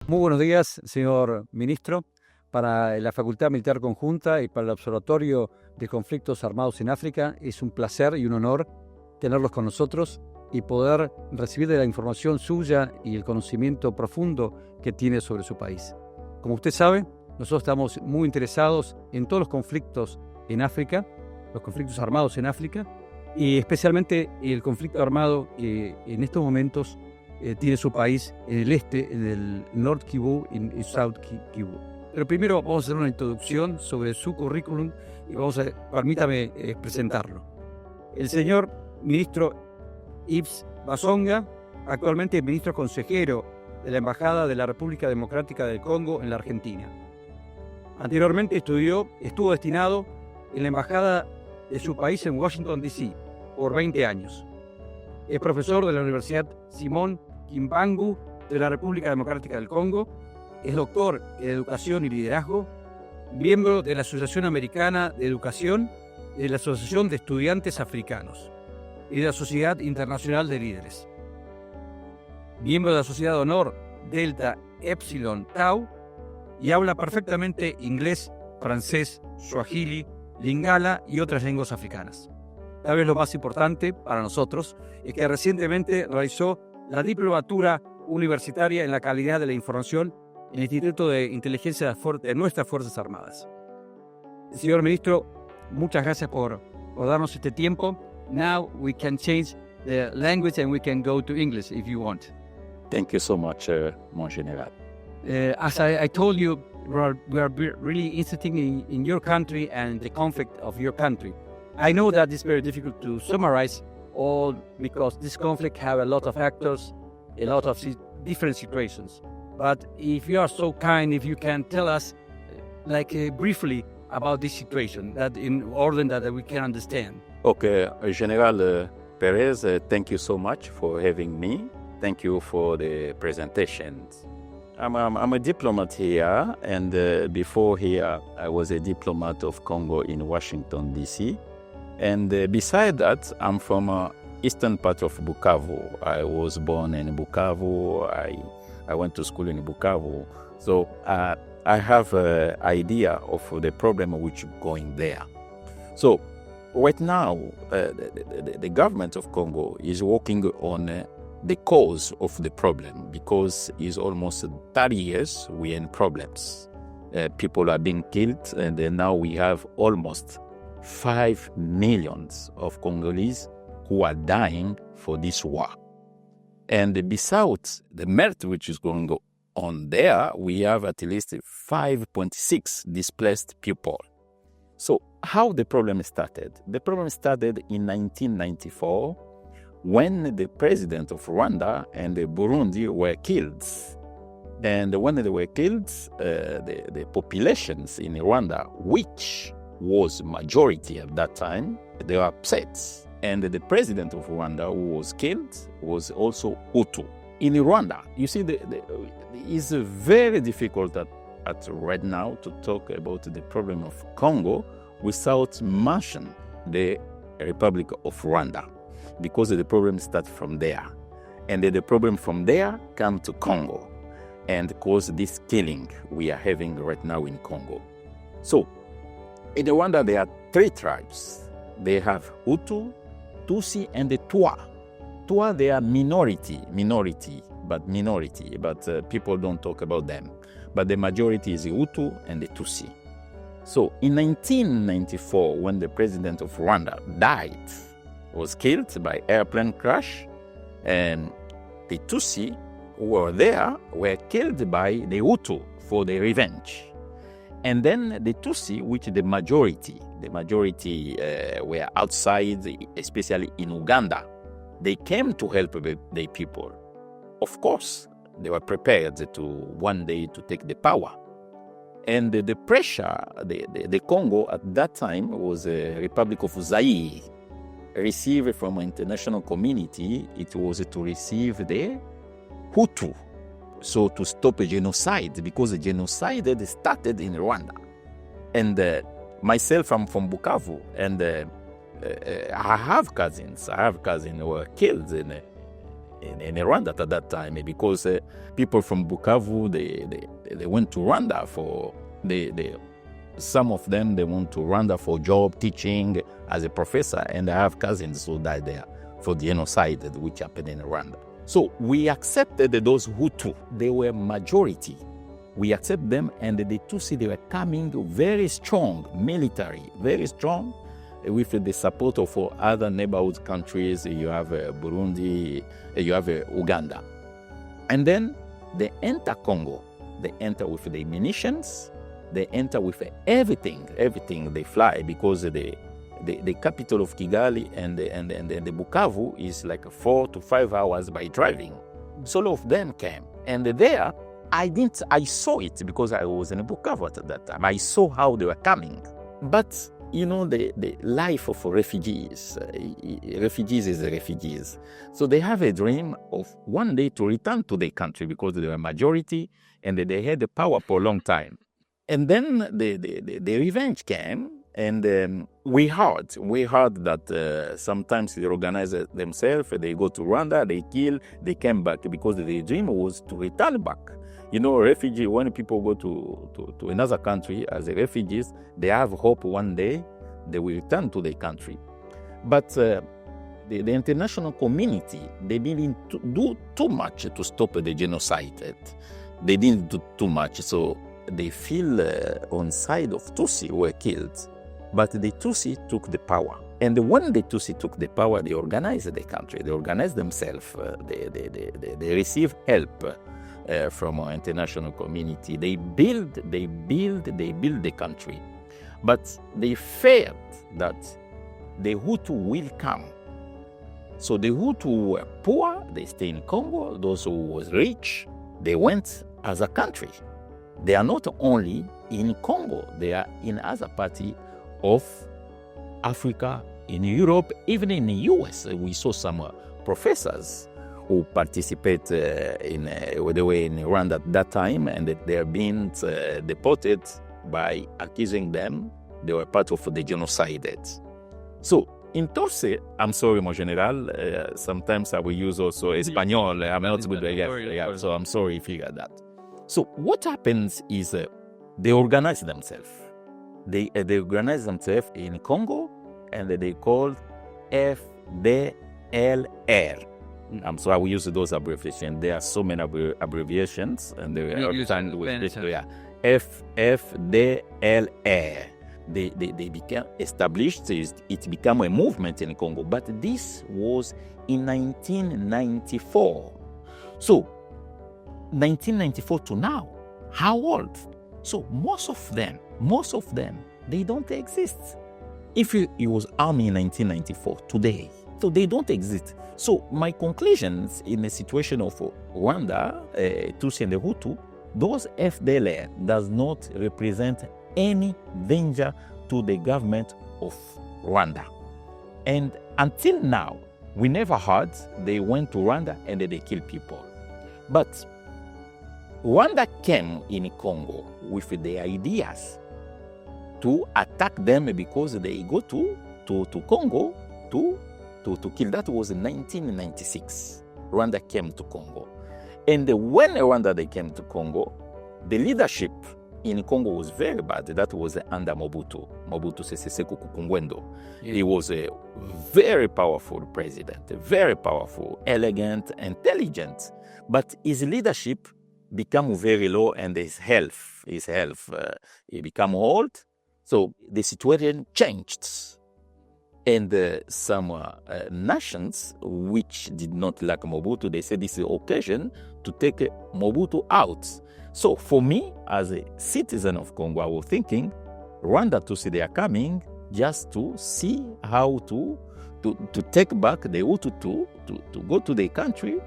Muy buenos días, señor Ministro. Para la Facultad Militar Conjunta y para el Observatorio de Conflictos Armados en África es un placer y un honor tenerlos con nosotros y poder recibir de la información suya y el conocimiento profundo que tiene sobre su país. Como usted sabe, nosotros estamos muy interesados en todos los conflictos en África, los conflictos armados en África, y especialmente el conflicto armado que en estos momentos tiene su país en el este, en el North Kivu y South Kivu. Pero primero vamos a hacer una introducción sobre su currículum y permítame presentarlo. El señor Ministro Yves Bashonga, actualmente Ministro Consejero de la Embajada de la República Democrática del Congo en la Argentina. Anteriormente estuvo destinado en la Embajada de su país en Washington D.C. por 20 años. Es profesor de la Universidad Simon Kimbangu de la República Democrática del Congo. Es doctor en Educación y Liderazgo, miembro de la Asociación Americana de Educación y de la Asociación de Estudiantes Africanos y de la Sociedad Internacional de Líderes. Miembro de la Sociedad de Honor Delta Epsilon Tau y habla perfectamente inglés, francés, suajili, lingala y otras lenguas africanas. Tal vez lo más importante para nosotros es que recientemente realizó la diplomatura universitaria en la calidad de la información en el Instituto de Inteligencia de nuestras Fuerzas Armadas. Señor Ministro, muchas gracias por darnos este tiempo. Now we can change the language and we can go to English if you want. Thank you so much, Mon General. As I told you, we are really interested in your country and the conflict of your country. I know that it's very difficult to summarize all because this conflict have a lot of actors, a lot of different situations. But if you are so kind, if you can tell us briefly about this situation, that in order that we can understand. Okay, General Perez, thank you so much for having me. Thank you for the presentations. I'm a diplomat here, and before here, I was a diplomat of Congo in Washington, D.C. And beside that, I'm from eastern part of Bukavu. I was born in Bukavu. I went to school in Bukavu. So I have an idea of the problem which is going there. So right now, the government of Congo is working on the cause of the problem because it's almost 30 years we're in problems. People are being killed, and now we have almost 5 million of Congolese who are dying for this war. And besides the murder which is going on there, we have at least 5.6 displaced people. So how the problem started? The problem started in 1994 when the president of Rwanda and Burundi were killed. And when they were killed, the populations in Rwanda, which was majority at that time, they were upset. And the president of Rwanda who was killed was also Hutu. In Rwanda, you see, it's very difficult at right now to talk about the problem of Congo without mentioning the Republic of Rwanda, because the problem starts from there. And the problem from there comes to Congo and cause this killing we are having right now in Congo. So, in Rwanda, there are 3 tribes. They have Hutu, Tutsi, and the Twa. Twa, they are minority, but people don't talk about them. But the majority is the Hutu and the Tutsi. So in 1994, when the president of Rwanda died, was killed by airplane crash, and the Tutsi who were there were killed by the Hutu for the revenge. And then the Tutsi, which the majority were outside, especially in Uganda. They came to help the people. Of course, they were prepared to one day to take the power. And the pressure, the Congo at that time was a Republic of Zaire. Received from international community, it was to receive the Hutu. So to stop a genocide, because the genocide had started in Rwanda. And myself, I'm from Bukavu, and I have cousins who were killed in Rwanda at that time, because people from Bukavu, they went to Rwanda for some of them, they went to Rwanda for job teaching as a professor, and I have cousins who died there for the genocide which happened in Rwanda. So we accepted those Hutu. They were majority. We accept them, and the Tutsi, they were coming very strong, military, very strong, with the support of other neighborhood countries. You have Burundi, you have Uganda. And then they enter Congo. They enter with the munitions. They enter with everything they fly, because the capital of Kigali and the Bukavu is like 4 to 5 hours by driving. So all of them came. And there, I saw it because I was in Bukavu at that time. I saw how they were coming. But, you know, the life of refugees is refugees. So they have a dream of one day to return to their country, because they were majority and they had the power for a long time. And then the revenge came, and we heard that sometimes they organize themselves, they go to Rwanda, they kill, they came back, because the dream was to return back. You know, refugee, when people go to another country as refugees, they have hope one day they will return to their country. But the international community, they didn't do too much to stop the genocide. They didn't do too much, so they feel on side of Tutsi who were killed. But the Tutsi took the power. And when the Tutsi took the power, they organized the country. They organized themselves. They received help from our international community. They build the country. But they feared that the Hutu will come. So the Hutu who were poor, they stay in Congo. Those who was rich, they went as a country. They are not only in Congo, they are in other parts of Africa, in Europe, even in the US. We saw some professors who participate they were in Rwanda at that time, and they are being deported by accusing them they were part of the genocide. So, entonces, I'm sorry, mon general, sometimes I will use also Espanol. I'm not good at so I'm sorry if you got that. So what happens is they organize themselves. They organize themselves in Congo, and they call FDLR. So I will use those abbreviations. There are so many abbreviations, and they are signed with this. FDLR. They became established. It became a movement in Congo. But this was in 1994. So 1994 to now, how old? So most of them, they don't exist. If it was army in 1994, today, so they don't exist. So my conclusions in the situation of Rwanda, Tutsi and the Hutu, those FDLR does not represent any danger to the government of Rwanda. And until now, we never heard they went to Rwanda and they killed people. But Rwanda came in Congo with the ideas to attack them because they go to Congo to kill. That was in 1996. Rwanda came to Congo. And when Rwanda they came to Congo, the leadership in Congo was very bad. That was under Mobutu Sese Seko Kukungwendo. Yeah. He was a very powerful president, very powerful, elegant, intelligent. But his leadership became very low, and his health, he became old. So the situation changed. And some nations which did not like Mobutu, they said this is an occasion to take Mobutu out. So for me, as a citizen of Congo, I was thinking, Rwanda to see they are coming just to see how to take back the Hutu to go to their country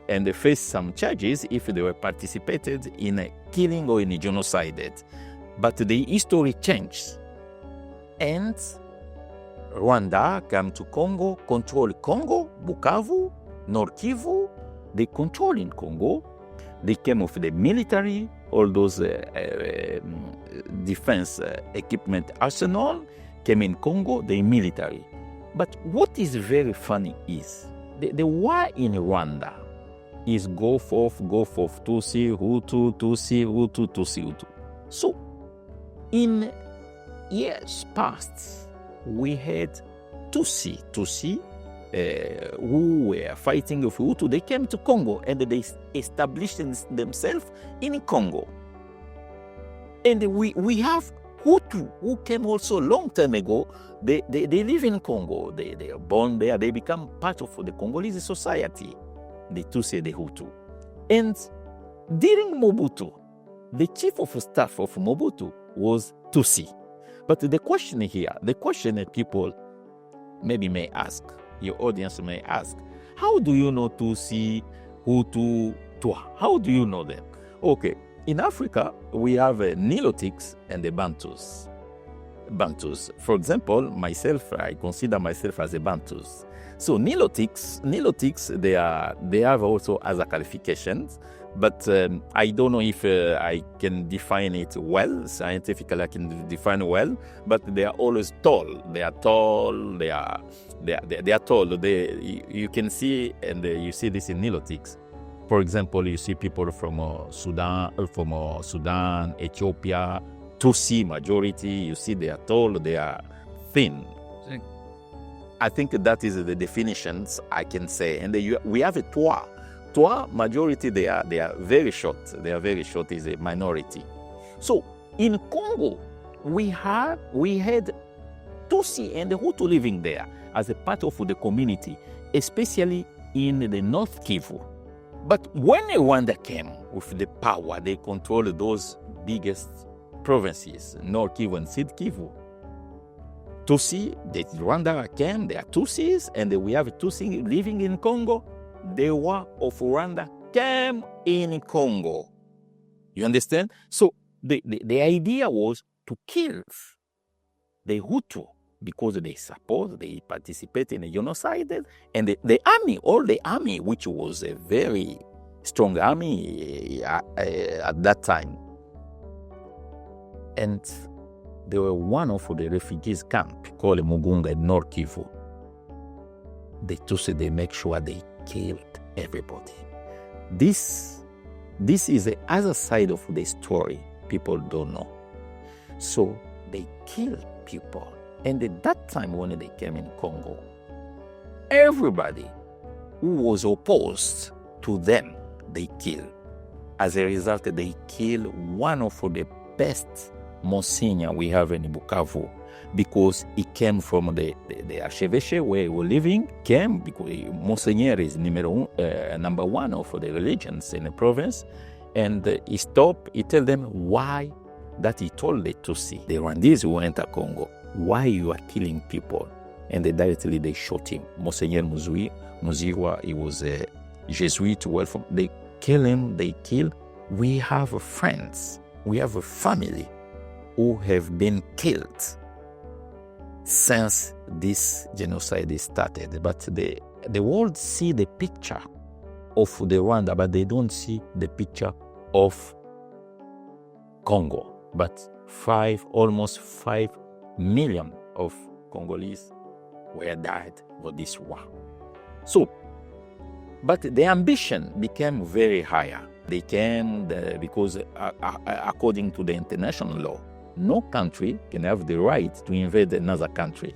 and they face some charges if they were participated in a killing or in a genocide. But the history changed. And Rwanda came to Congo, control Congo, Bukavu, Nord Kivu. They control in Congo. They came with the military, all those defense equipment arsenal came in Congo, the military. But what is very funny is the war in Rwanda is go forth, Tutsi, Hutu, Tutsi, Hutu, Tutsi, Hutu. So, in years past, we had Tutsi, who were fighting with Hutu. They came to Congo and they established themselves in Congo. And we have Hutu who came also a long time ago. They live in Congo. They are born there. They become part of the Congolese society, the Tutsi, the Hutu. And during Mobutu, the chief of staff of Mobutu was Tutsi. But the question that people maybe may ask, your audience may ask, how do you know Tutsi, Hutu, Twa? How do you know them? Okay, in Africa, we have Nilotics and the Bantus. For example, myself, I consider myself as a Bantus. So Nilotics, they have also other qualifications, but I don't know if I can define it well. Scientifically, I can define well, but they are always tall. They are tall. They are tall. You can see, and you see this in Nilotics. For example, you see people from Sudan, Ethiopia, Tutsi majority. You see they are tall. They are thin. I think that is the definitions I can say. And we have a Twa. Twa majority, they are very short. They are very short, is a minority. So in Congo, we had Tutsi and the Hutu living there as a part of the community, especially in the North Kivu. But when Rwanda came with the power, they controlled those biggest provinces, North Kivu and Sud Kivu. Tutsi, the Rwanda came, they are Tutsis, and we have Tutsi living in Congo. The war of Rwanda came in Congo. You understand? So the idea was to kill the Hutu because they participate in a genocide, and the army, which was a very strong army at that time. And they were one of the refugees camp called Mugunga in North Kivu. The Tutsi, they make sure they killed everybody. This is the other side of the story people don't know. So they killed people. And at that time when they came in Congo, everybody who was opposed to them, they killed. As a result, they killed one of the best Monsignor we have in Bukavu, because he came from the Archevêché where he was living, came because Monsignor is number one of the religions in the province, and he stopped, he told them why that he told the Tutsi, the Rwandese who enter Congo, why you are killing people, and directly they shot him. Monsignor Muzirwa, he was a Jesuit, they kill him, they kill. We have friends, we have a family who have been killed since this genocide started. But the world see the picture of the Rwanda, but they don't see the picture of Congo. But almost 5 million of Congolese were died for this war. So, but the ambition became very higher. They came because according to the international law, no country can have the right to invade another country.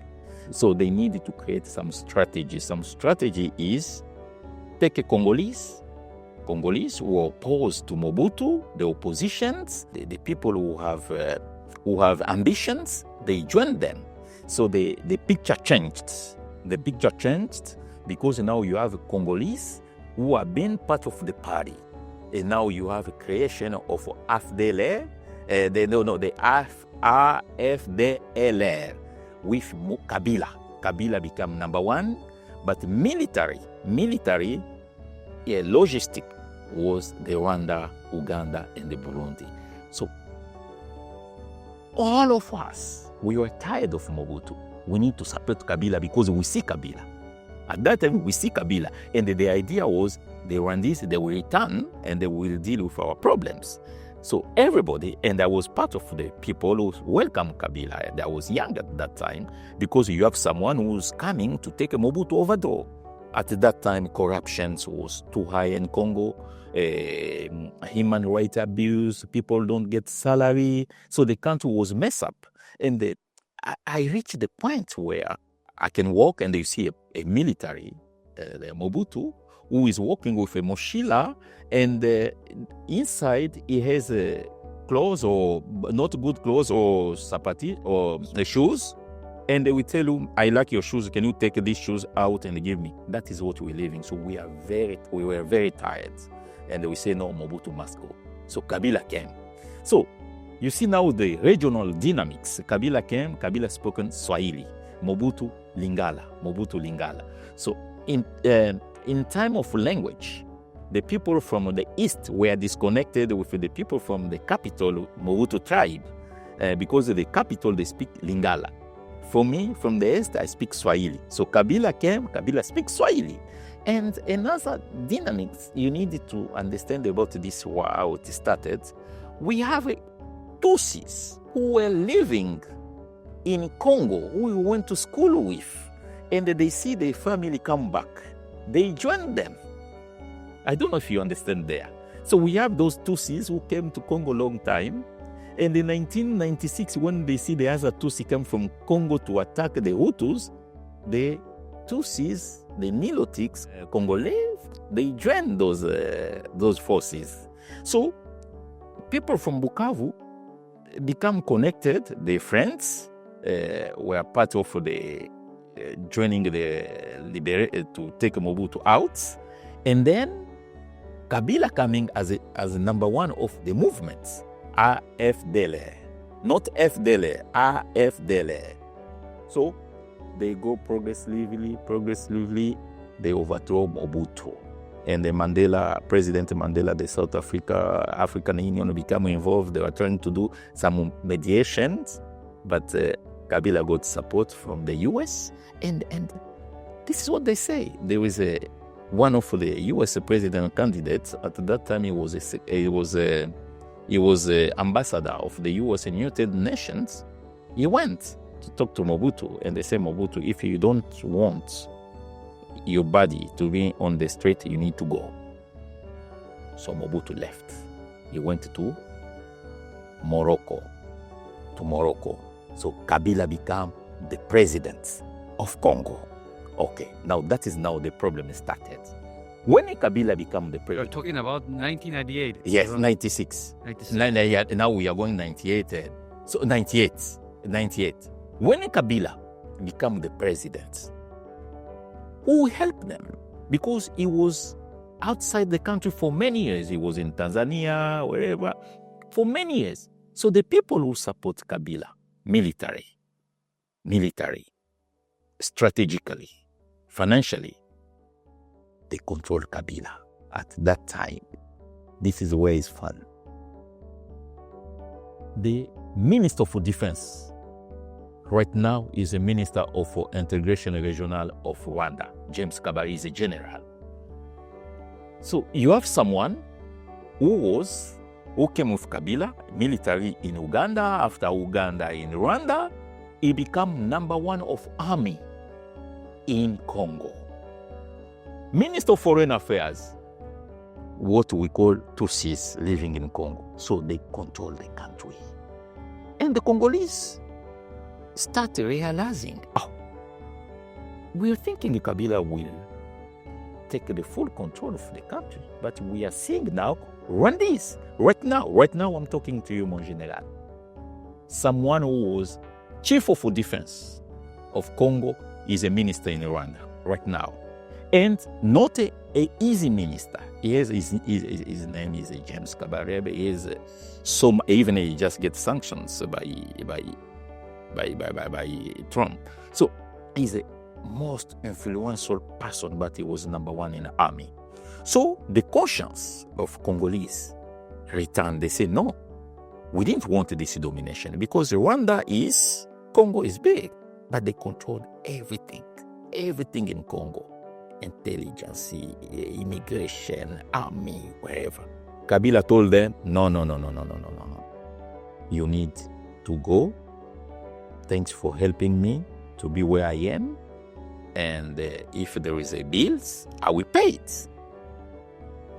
So they needed to create some strategy. Some strategy is take a Congolese who are opposed to Mobutu, the oppositions, the people who have ambitions, they join them. So the picture changed. The picture changed because now you have Congolese who have been part of the party. And now you have a creation of AFDLR, the RFDLR with Kabila. Kabila become number one, but military, logistic was the Rwanda, Uganda, and the Burundi. So all of us, we were tired of Mobutu. We need to support Kabila because we see Kabila. At that time, we see Kabila. And the idea was the Rwandese, they will return and they will deal with our problems. So everybody, and I was part of the people who welcomed Kabila, and I was young at that time, because you have someone who's coming to take a Mobutu overthrow. At that time, corruption was too high in Congo. Human rights abuse, people don't get salary. So the country was messed up. And I reached the point where I can walk and you see a military, the Mobutu, who is walking with a mochila, and inside he has clothes or not good clothes or sapati or the shoes. And they will tell you, I like your shoes, can you take these shoes out and give me? That is what we're living. So we were very tired. And we say, no, Mobutu must go. So Kabila came. So you see now the regional dynamics. Kabila came, Kabila spoken Swahili. Mobutu Lingala. So in time of language, the people from the east were disconnected with the people from the capital, Mobutu tribe, because the capital, they speak Lingala. For me, from the east, I speak Swahili. So Kabila came, Kabila speaks Swahili. And another dynamics you need to understand about this, how it started. We have Tutsis who were living in Congo, who we went to school with, and they see their family come back. They join them. I don't know if you understand there. So we have those Tutsis who came to Congo a long time. And in 1996, when they see the other Tutsi come from Congo to attack the Hutus, the Tutsis, the Nilotics, Congolese, they joined those forces. So people from Bukavu become connected. Their friends were part of the joining to take Mobutu out. And then Kabila coming as number one of the movements. AFDL, not FDL, AFDL. So they go progressively, they overthrow Mobutu. And the President Mandela, the South African Union become involved. They were trying to do some mediations, but Kabila got support from the US. And this is what they say. There was one of the US president candidates at that time. He was ambassador of the US and United Nations. He went to talk to Mobutu, and they said, Mobutu, if you don't want your body to be on the street, you need to go. So Mobutu left. He went to Morocco. So Kabila became the president of Congo. Okay, now that is now the problem started. When Kabila became the president... You're talking about 1998. Yes, 96. Now we are going 98. So 98. When Kabila became the president, who helped them? Because he was outside the country for many years. He was in Tanzania, wherever, for many years. So the people who support Kabila, military, strategically, financially, they control Kabila at that time. This is where it's fun. The Minister for Defense right now is a Minister of Integration Regional of Rwanda. James Kabari is a general. So you have someone who came with Kabila, military in Uganda, after Uganda in Rwanda, he became number one of army in Congo. Minister of Foreign Affairs, what we call Tutsis living in Congo. So they control the country. And the Congolese start realizing, we're thinking Kabila will take the full control of the country. But we are seeing now, Rwandese, right now I'm talking to you, mon general. Someone who was chief of defense of Congo is a minister in Rwanda right now. And not a easy minister. His name is James Kabarebe. Even he just gets sanctions by Trump. So he's the most influential person, but he was number one in the army. So the conscience of Congolese returned. They say, no, we didn't want this domination because Congo is big, but they controlled everything in Congo. Intelligence, immigration, army, wherever. Kabila told them, no. You need to go. Thanks for helping me to be where I am. and if there is a bills, I will pay it.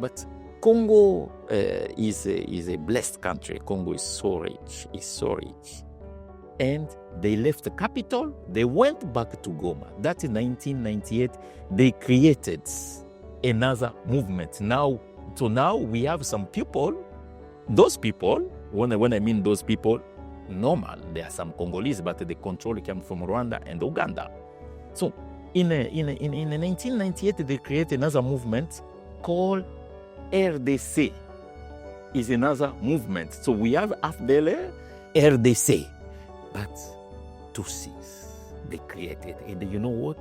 But Congo is a blessed country. Congo is so rich, And they left the capital, they went back to Goma. That in 1998, they created another movement. Now we have some people, those people, when I mean those people, normal, there are some Congolese, but the control came from Rwanda and Uganda. So in 1998, they created another movement called RDC. Is another movement. So we have AFDL, RDC. But Tutsis, they created. And you know what?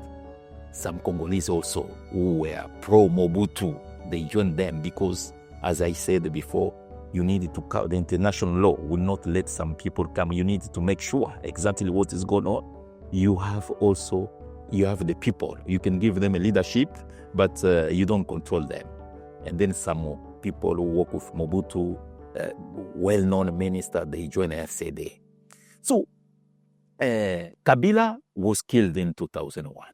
Some Congolese also who were pro-Mobutu, they joined them because, as I said before, you need to count. The international law will not let some people come. You need to make sure exactly what is going on. You have the people. You can give them a leadership, but you don't control them. And then some people who work with Mobutu, well-known minister, they join FCD. So Kabila was killed in 2001.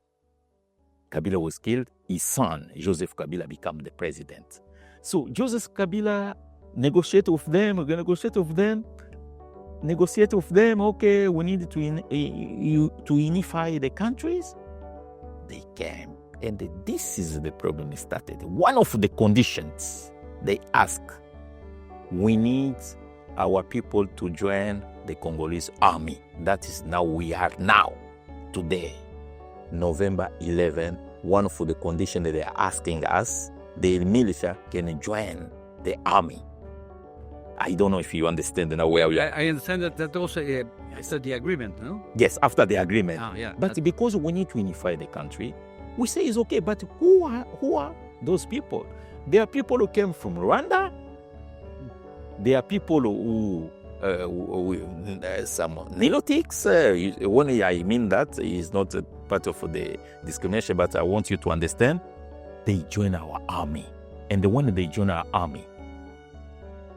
Kabila was killed. His son, Joseph Kabila, became the president. So Joseph Kabila negotiate with them. Okay, we need to unify the countries. They came. And this is the problem started. One of the conditions they ask, we need our people to join the Congolese army. That is now we are now, today, November 11, one of the conditions that they are asking us, the militia can join the army. I don't know if you understand now where we are. I understand that also after the agreement, no? Yes, after the agreement. Yeah. But because we need to unify the country, we say it's okay, but who are those people? There are people who came from Rwanda. There are people who some Nilotics. When I mean that is not a part of the discrimination, but I want you to understand, they join our army. And when they join our army,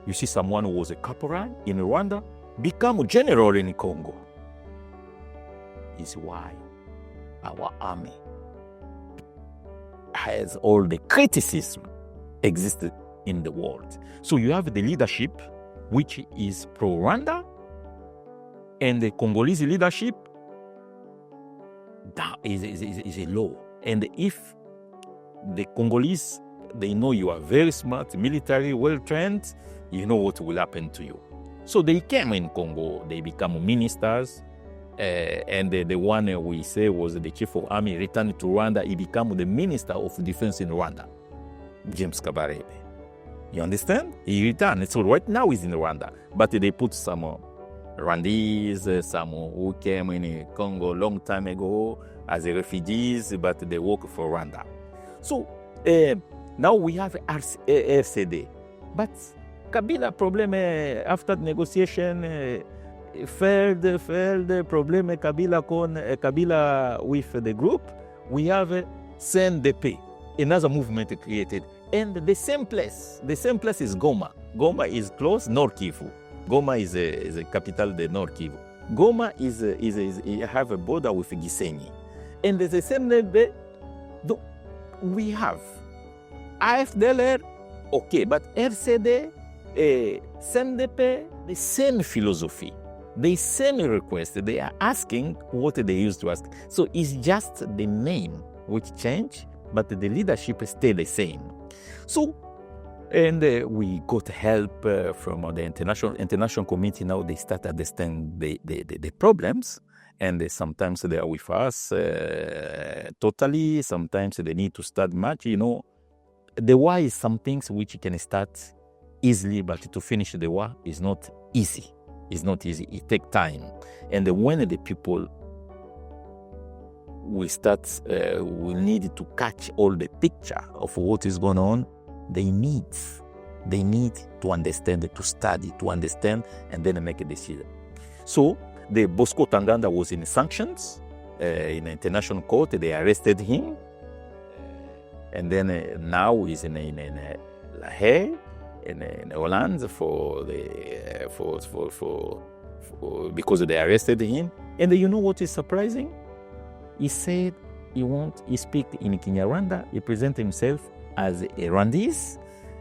you see someone who was a corporal in Rwanda become a general in Congo. Is why our army has all the criticism existed in the world. So you have the leadership, which is pro-Rwanda, and the Congolese leadership, that is a law. And if the Congolese, they know you are very smart, military, well-trained, you know what will happen to you. So they came in Congo, they become ministers, and the one we say was the chief of army returned to Rwanda. He became the minister of defense in Rwanda, James Kabarebe. You understand? He returned. So right now he's in Rwanda, but they put some Rwandese, some who came in Congo a long time ago as refugees, but they work for Rwanda. So now we have RCD, but Kabila problem after negotiation failed problem Kabila with the group. We have CNDP, another movement created, and the same place is Goma. Goma is close North Kivu. Goma is a capital of the North Kivu. Goma is have a border with Gisenyi, and the same we have AFDLR, okay, but RCD, CNDP, the same philosophy, the same request. They are asking what they used to ask. So it's just the name which changed, but the leadership stay the same. So, and we got help from the international community. Now they start to understand the problems, and sometimes they are with us totally. Sometimes they need to start much. You know, the war is some things which you can start easily, but to finish the war is not easy. It's not easy. It takes time. And when the people will start, will need to catch all the picture of what is going on, they need to understand, to study, to understand, and then make a decision. So the Bosco Tanganda was in sanctions in an international court. They arrested him, and then now he's in La Haye, in Holland because they arrested him. And you know what is surprising? He said he speak in Kinyarwanda, he present himself as a Rwandese,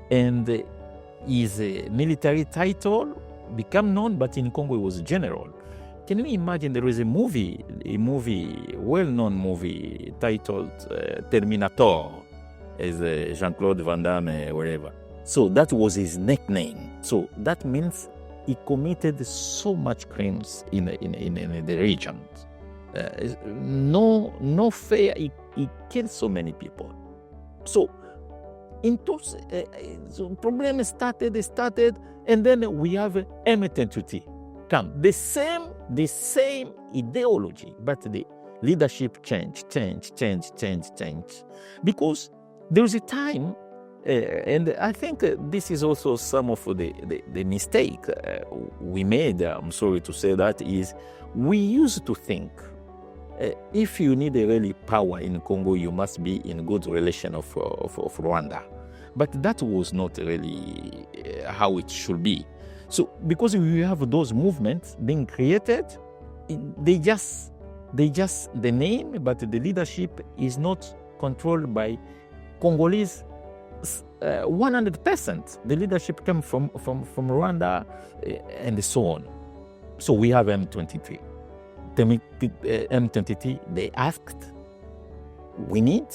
and his military title become known, but in Congo he was general. Can you imagine there is a well-known movie titled Terminator, as Jean-Claude Van Damme, wherever. So that was his nickname. So that means he committed so much crimes in the region. No fair. He killed so many people. So so problem started, and then we have M23 come. The same ideology, but the leadership change. Because there was a time, and I think this is also some of the mistake we made, I'm sorry to say that, is we used to think if you need a really power in Congo, you must be in good relation of Rwanda. But that was not really how it should be. So because we have those movements being created, they just the name, but the leadership is not controlled by Congolese 100%. The leadership came from Rwanda and so on. So we have M23. M23, they asked, we need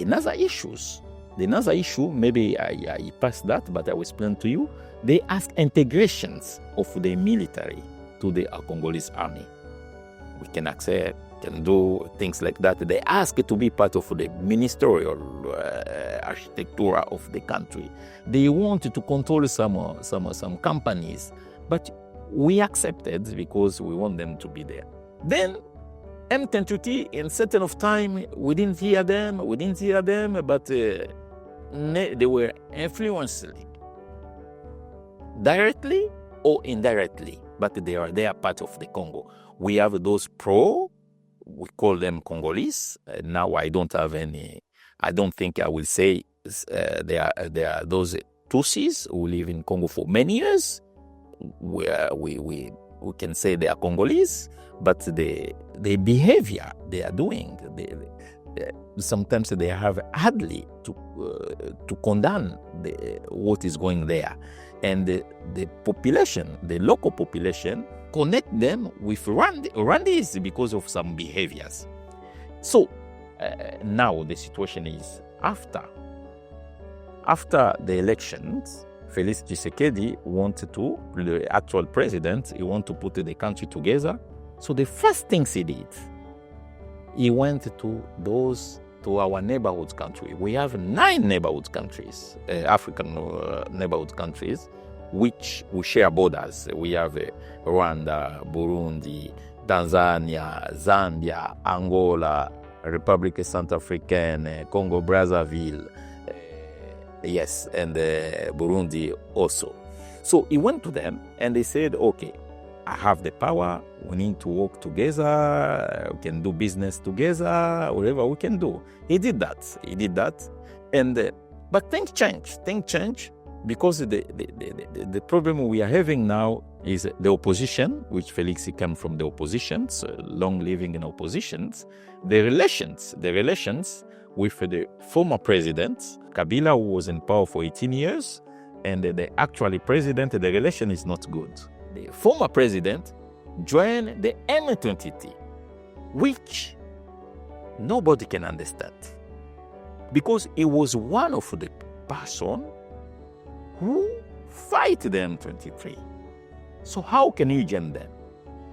another issues. The another issue, maybe I passed that, but I will explain to you. They ask integrations of the military to the Congolese army. We can accept, can do things like that. They ask to be part of the ministerial architecture of the country. They want to control some companies, but we accepted because we want them to be there. Then M23, in certain of time, we didn't hear them, but they were influenced directly or indirectly, but they are part of the Congo. We have those we call them Congolese. Now I don't think I will say they are those Tutsis who live in Congo for many years. We can say they are Congolese, but the behavior they are doing, sometimes they have hardly to condemn what is going there. And the population, the local population, connect them with Rwandese because of some behaviors. So now the situation is after the elections, Felix Tshisekedi the actual president, he wanted to put the country together. So the first things he did, he went to our neighborhood country. We have 9 neighborhood countries, African neighborhood countries, which we share borders. We have Rwanda, Burundi, Tanzania, Zambia, Angola, Republic Centrafricaine, Congo Brazzaville, and Burundi also. So he went to them and they said, okay, I have the power, we need to work together, we can do business together, whatever we can do. He did that. And but things change because the problem we are having now is the opposition, which Felix came from the oppositions, long living in oppositions, the relations with the former president, Kabila, who was in power for 18 years, and the actual president, the relation is not good. The former president joined the M23, which nobody can understand, because he was one of the person who fight the M23. So how can you join them?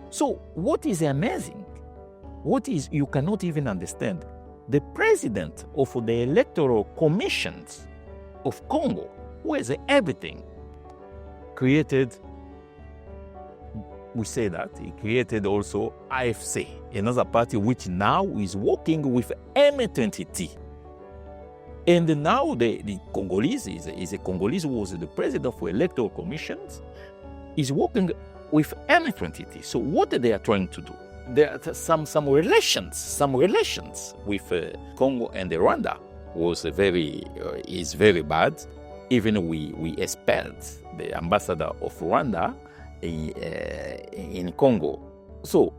So what is amazing, you cannot even understand, the president of the electoral commissions of Congo, who has everything, created, we say that, he created also AFC, another party which now is working with M23. And now the Congolese, is a Congolese who was the president for electoral commissions, is working with M23. So what they are trying to do? There are some relations with Congo and Rwanda is very bad. Even we expelled the ambassador of Rwanda in Congo. So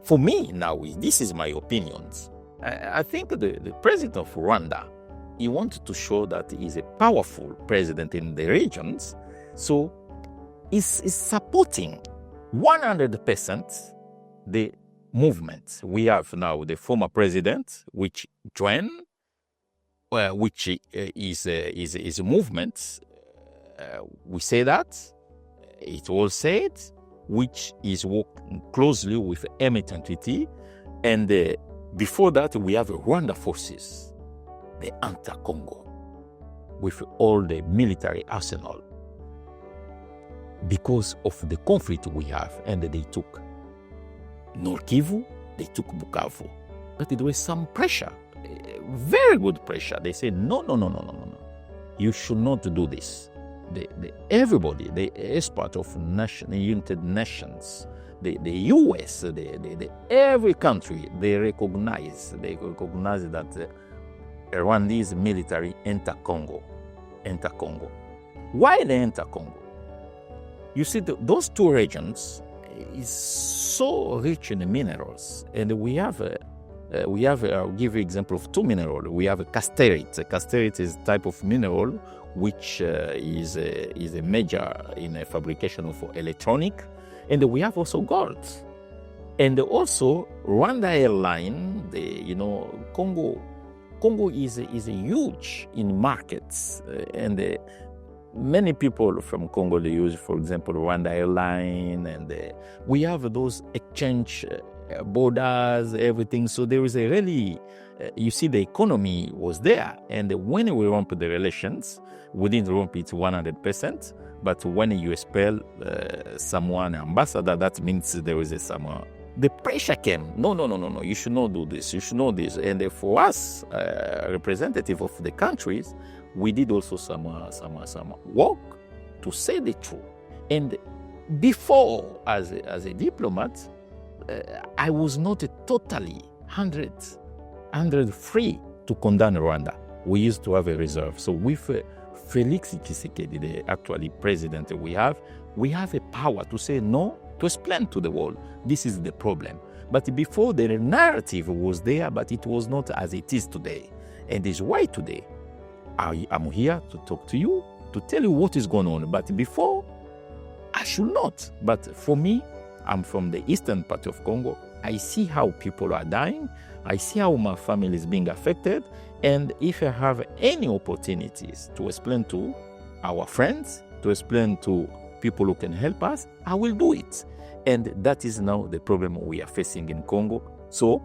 for me now, this is my opinions. I think the president of Rwanda, he wanted to show that he's a powerful president in the regions, so he's supporting 100% the movement. We have now the former president, which joined, which is a movement. We say that, it was said, which is working closely with M23, and before that we have Rwanda forces, the anti-Congo, with all the military arsenal, because of the conflict we have, and they took North Kivu, they took Bukavu. But there was some pressure, very good pressure. They said, no. You should not do this. Everybody, the expert of United Nations, the US, every country, they recognize that Rwandese military enter Congo. Why they enter Congo? You see, those two regions is so rich in minerals, and we have I'll give you an example of two minerals. We have a casterite. Casterite is a type of mineral which is a major in the fabrication of electronic, and we have also gold. And also Rwanda airline, Congo is a huge in markets, and many people from Congo, they use, for example, Rwanda airline, and we have those exchange borders, everything. So there is a really, you see, the economy was there. And when we ramp the relations, we didn't ramp it 100%. But when you expel someone ambassador, that means there is some. The pressure came. No. You should not do this. You should not do this. And for us, representative of the countries, we did also some work to say the truth. And before, as a diplomat, I was not totally 100 free to condemn Rwanda. We used to have a reserve. So with Felix Tshisekedi, the actually president we have a power to say no, to explain to the world, this is the problem. But before, the narrative was there, but it was not as it is today. And it's why today I'm here to talk to you, to tell you what is going on. But before, I should not. But for me, I'm from the eastern part of Congo. I see how people are dying. I see how my family is being affected. And if I have any opportunities to explain to our friends, to explain to people who can help us, I will do it. And that is now the problem we are facing in Congo. So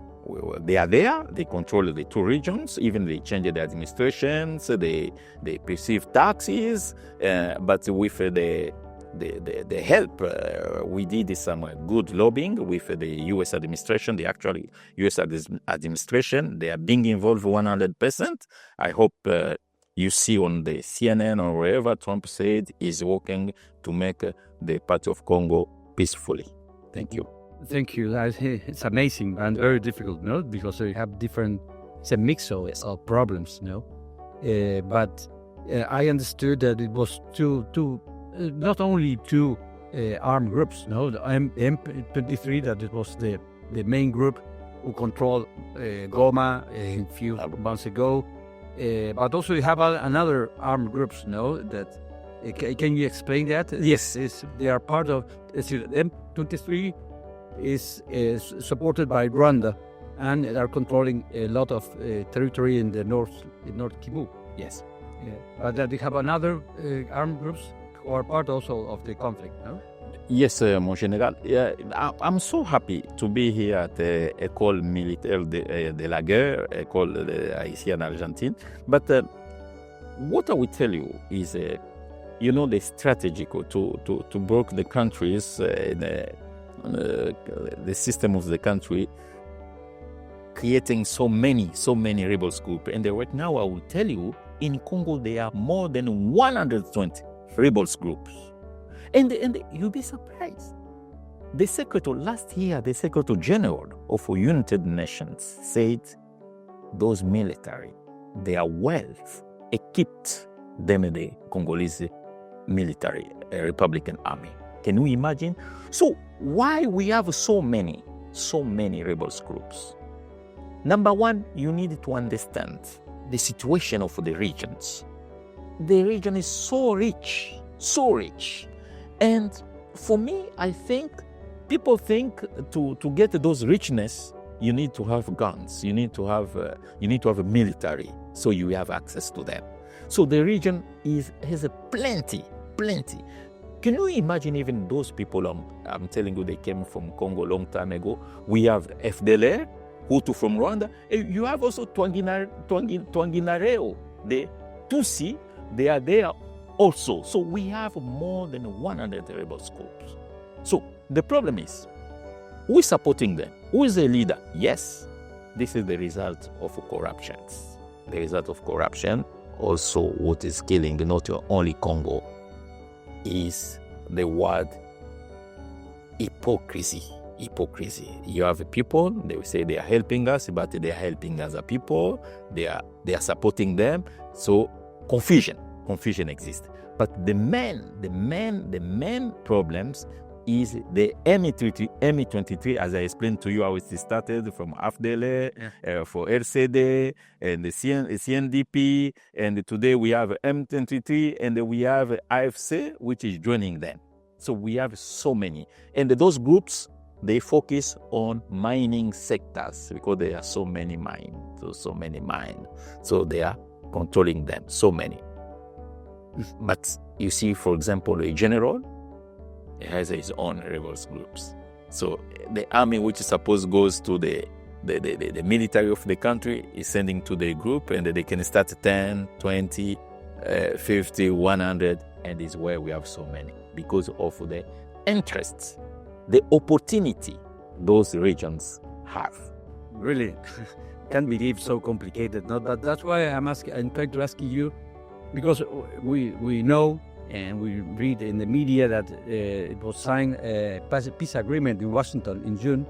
they are there, they control the two regions, even they change the administrations, they perceive taxes, but with the help, we did some good lobbying with the U.S. administration, the actual U.S. administration. They are being involved 100%. I hope you see on the CNN or wherever Trump said he's working to make the part of Congo peacefully. Thank you. Thank you. It's amazing and very difficult, no? Because you have different, it's a mix of problems, no? But I understood that it was not only two armed groups, no? The M23, that it was the main group who controlled Goma a few months ago. But also you have another armed groups, no? That can you explain that? Yes, they are part of M23. Is supported by Rwanda, and are controlling a lot of territory in North Kivu. Yes. But they have another armed groups who are part also of the conflict, no? Yes, mon général. I'm so happy to be here at École Militaire de la Guerre, École ici en Argentine. But what I will tell you is, the strategy to break the countries the system of the country, creating so many rebels groups. And right now, I will tell you, in Congo, there are more than 120 rebels groups. And you'll be surprised. Last year, the Secretary General of United Nations said those military, they are well equipped than the Congolese military, Republican Army. Can you imagine? So why we have so many rebels groups? Number one, you need to understand the situation of the regions. The region is so rich. And for me, I think people think to get those richness, you need to have guns, you need to have a military, so you have access to them. So the region has a plenty. Can you imagine even those people? I'm telling you, they came from Congo a long time ago. We have FDLR, Hutu from Rwanda. You have also Twanginareo, the Tutsi. They are there also. So we have more than 100 rebel groups. So the problem is, who is supporting them? Who is the leader? Yes, this is the result of corruption. The result of corruption, also what is killing not only Congo, is the word hypocrisy. You have people, they will say they are helping us, but they are helping other people. They are supporting them. So confusion exists. But the main problems is the M23, as I explained to you how it started from AFDL, for RCD, and the CNDP, and today we have M23, and we have AFC, which is joining them. So we have so many. And those groups, they focus on mining sectors because there are so many mines. So they are controlling them, so many. But you see, for example, a general has his own rebels groups. So the army, which is supposed goes to the military of the country, is sending to the group, and they can start 10, 20, 50, 100, and is where we have so many because of the interests, the opportunity those regions have. Really, can't believe so complicated. No, that's why I'm trying to ask you, because we know and we read in the media that it was signed a peace agreement in Washington in June,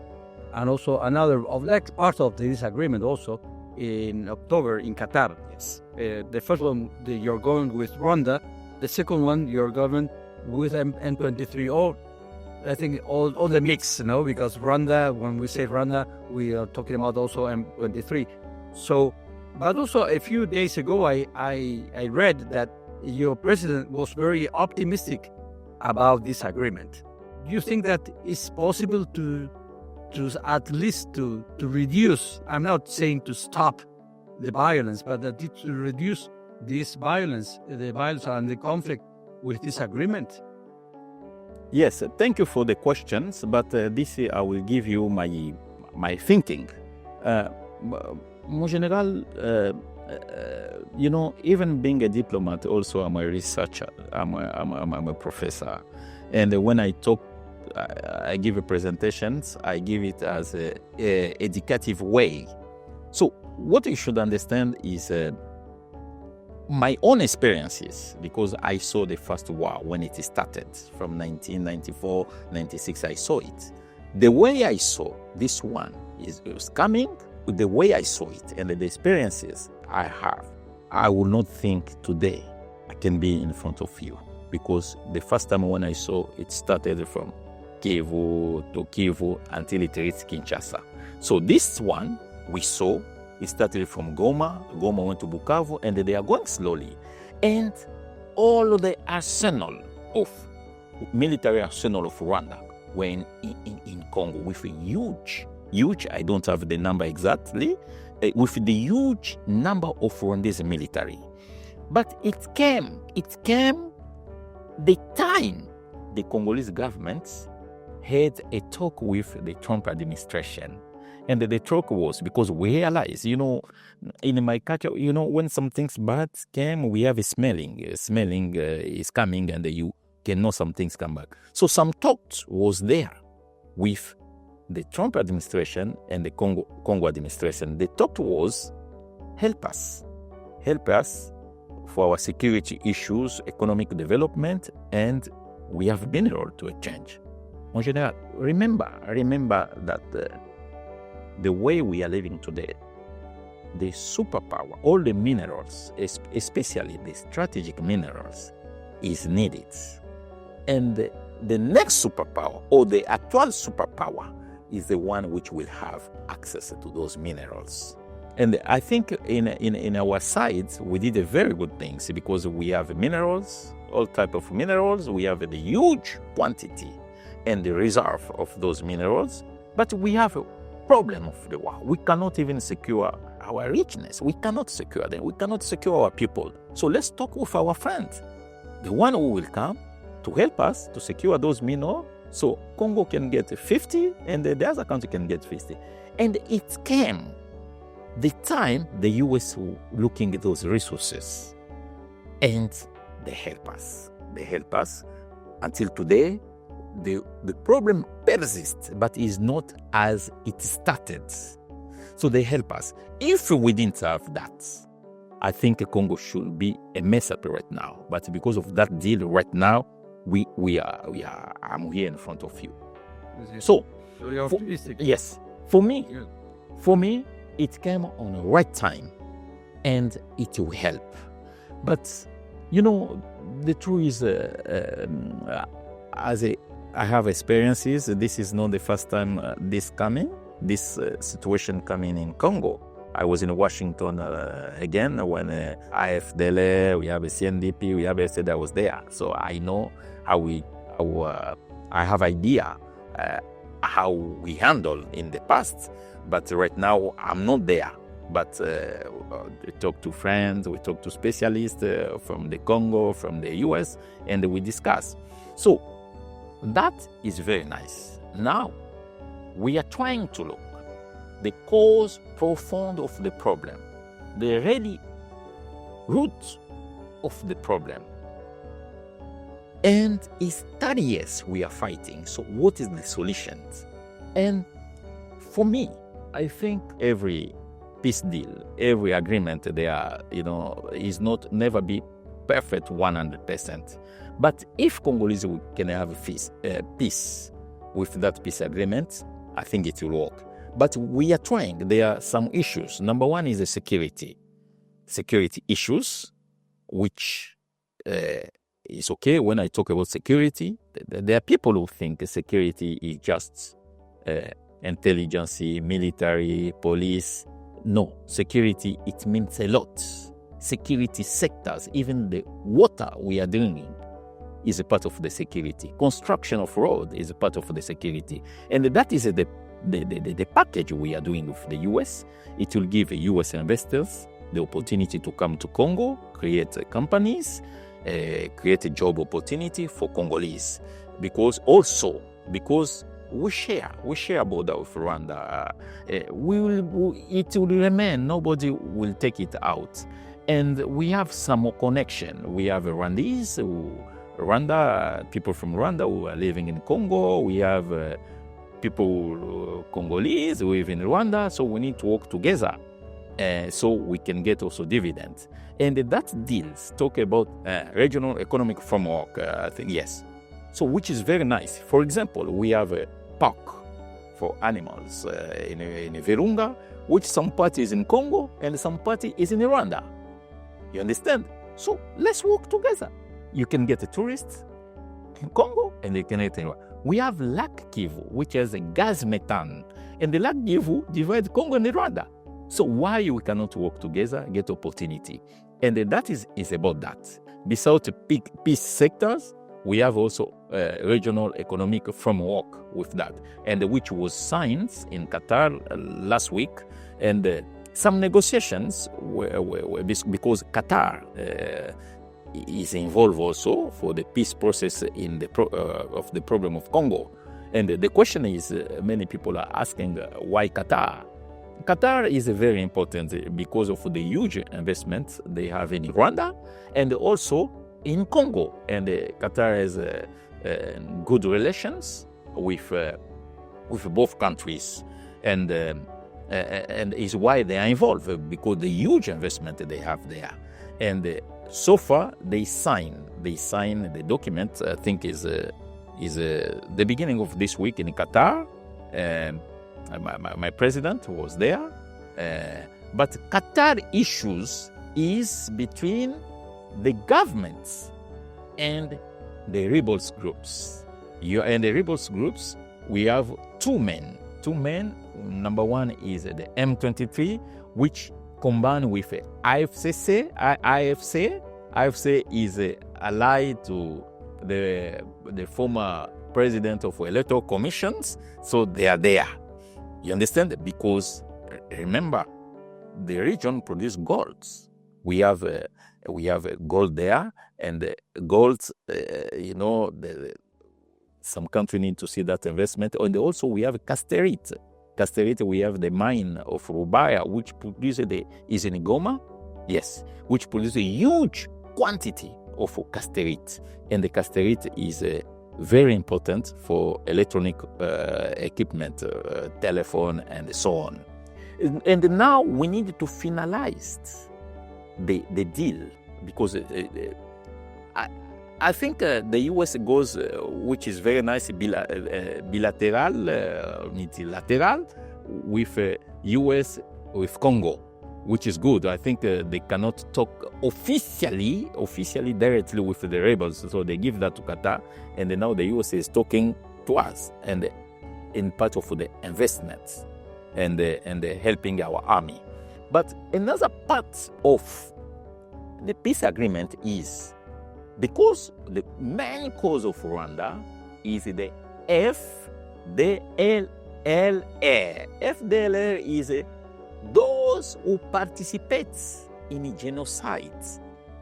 and also another of like part of this agreement also in October in Qatar. Yes. The first one you're going with Rwanda, the second one you're going with M23. All I think all the mix, because Rwanda, when we say Rwanda, we are talking about also M23. So, but also a few days ago, I read that your president was very optimistic about this agreement. Do you think that it's possible to at least to reduce, I'm not saying to stop the violence, but to reduce this violence, the violence and the conflict with this agreement? Yes, thank you for the questions, but this I will give you my thinking. En general, even being a diplomat, also I'm a researcher, I'm a professor. And when I talk, I give presentations, I give it as a educative way. So what you should understand is my own experiences, because I saw the first war when it started from 1994, 96, I saw it. The way I saw this one was coming, the way I saw it and the experiences I have, I will not think today I can be in front of you, because the first time when I saw it started from Kivu to Kivu until it reached Kinshasa. So this one we saw, it started from Goma went to Bukavu, and they are going slowly. And all the arsenal of military arsenal of Rwanda were in Congo with a huge, I don't have the number exactly, with the huge number of Rwandese military. But it came the time the Congolese government had a talk with the Trump administration. And the talk was because we realized, in my culture, when some things bad came, we have a smelling. Smelling is coming, and you can know some things come back. So some talks was there with the Trump administration and the Congo administration. The talk was, help us for our security issues, economic development, and we have mineral to exchange. En general, remember that the way we are living today, the superpower, all the minerals, especially the strategic minerals, is needed. And the next superpower, or the actual superpower, is the one which will have access to those minerals. And I think in our sides, we did a very good thing because we have minerals, all type of minerals. We have the huge quantity and the reserve of those minerals. But we have a problem of the war. We cannot even secure our richness. We cannot secure them. We cannot secure our people. So let's talk with our friends, the one who will come to help us to secure those minerals. So Congo can get 50 and the other country can get 50. And it came the time the US were looking at those resources and they help us. They help us until today. The problem persists, but is not as it started. So they help us. If we didn't have that, I think Congo should be a mess up right now. But because of that deal right now, we are. I'm here in front of you. So you're optimistic. Yes, for me, it came on the right time, and it will help. But the truth is, I have experiences. This is not the first time this situation coming in Congo. I was in Washington again when AFDL, we have a CNDP, we have a said I was there. So I know I have idea how we handle in the past. But right now I'm not there. But we talk to friends, we talk to specialists from the Congo, from the US, and we discuss. So that is very nice. Now, we are trying to look the cause profound of the problem, the really root of the problem. And it's 30 years we are fighting. So what is the solution? And for me, I think every peace deal, every agreement there, is never be perfect 100%. But if Congolese can have peace with that peace agreement, I think it will work. But we are trying. There are some issues. Number one is the security issues, which is okay. When I talk about security, there are people who think security is just intelligence, military, police. No, security, it means a lot. Security sectors, even the water we are drinking, is a part of the security. Construction of road is a part of the security. And that is the package we are doing with the US. It will give US investors the opportunity to come to Congo, create companies, create a job opportunity for Congolese. Because we share border with Rwanda. It will remain. Nobody will take it out. And we have some more connection. We have Rwandese, people from Rwanda who are living in Congo. We have people, Congolese, who live in Rwanda. So we need to work together so we can get also dividends. And that deals talk about regional economic framework, I think, yes. So which is very nice. For example, we have a park for animals in Virunga, which some part is in Congo and some part is in Rwanda. You understand? So let's work together. You can get a tourist in Congo and you can get in Rwanda. We have Lac Kivu, which has a gas methane, and the Lac Kivu divides Congo and Rwanda. So why we cannot work together, get opportunity? And that is about that. Besides peace sectors, we have also regional economic framework with that, and which was signed in Qatar last week. And some negotiations were because Qatar is involved also for the peace process in of the problem of Congo. And the question is, many people are asking, why Qatar? Qatar is very important because of the huge investments they have in Rwanda and also in Congo. And Qatar has good relations with both countries, and is why they are involved, because the huge investment they have there. And so far they sign the document. I think is the beginning of this week in Qatar. My president was there, but Qatar issues is between the governments and the rebels groups. And the rebels groups, we have two main two men. Number one is the M23, which combined with IFC. IFC is allied to the former president of electoral commissions, so they are there. You understand? Because remember, the region produces gold. We have gold there, and gold, some country need to see that investment. And also we have casterite. Casterite, we have the mine of Rubaya, which produces is in Goma, yes, which produces a huge quantity of casterite. And the casterite is very important for electronic equipment, telephone, and so on. And now we need to finalize the deal, because I think the U.S. goes, which is very nice, bilateral, multilateral, with U.S. with Congo, which is good. I think they cannot talk officially directly with the rebels, so they give that to Qatar, and now the U.S. is talking to us, and in part of the investments and helping our army. But another part of the peace agreement is, because the main cause of Rwanda is the FDLR. FDLR is those who participate in genocide,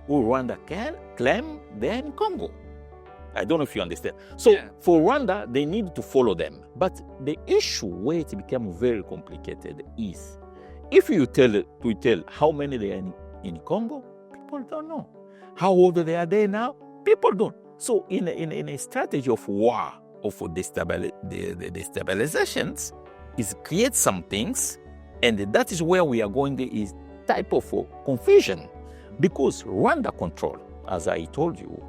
who Rwanda can claim they're in Congo. I don't know if you understand. So for Rwanda, they need to follow them. But the issue where it becomes very complicated is, if you tell how many they are in Congo, people don't know. How old they are there now? People don't. So in a strategy of war, of the destabilizations, is create some things, and that is where we are going to is type of confusion. Because Rwanda control, as I told you,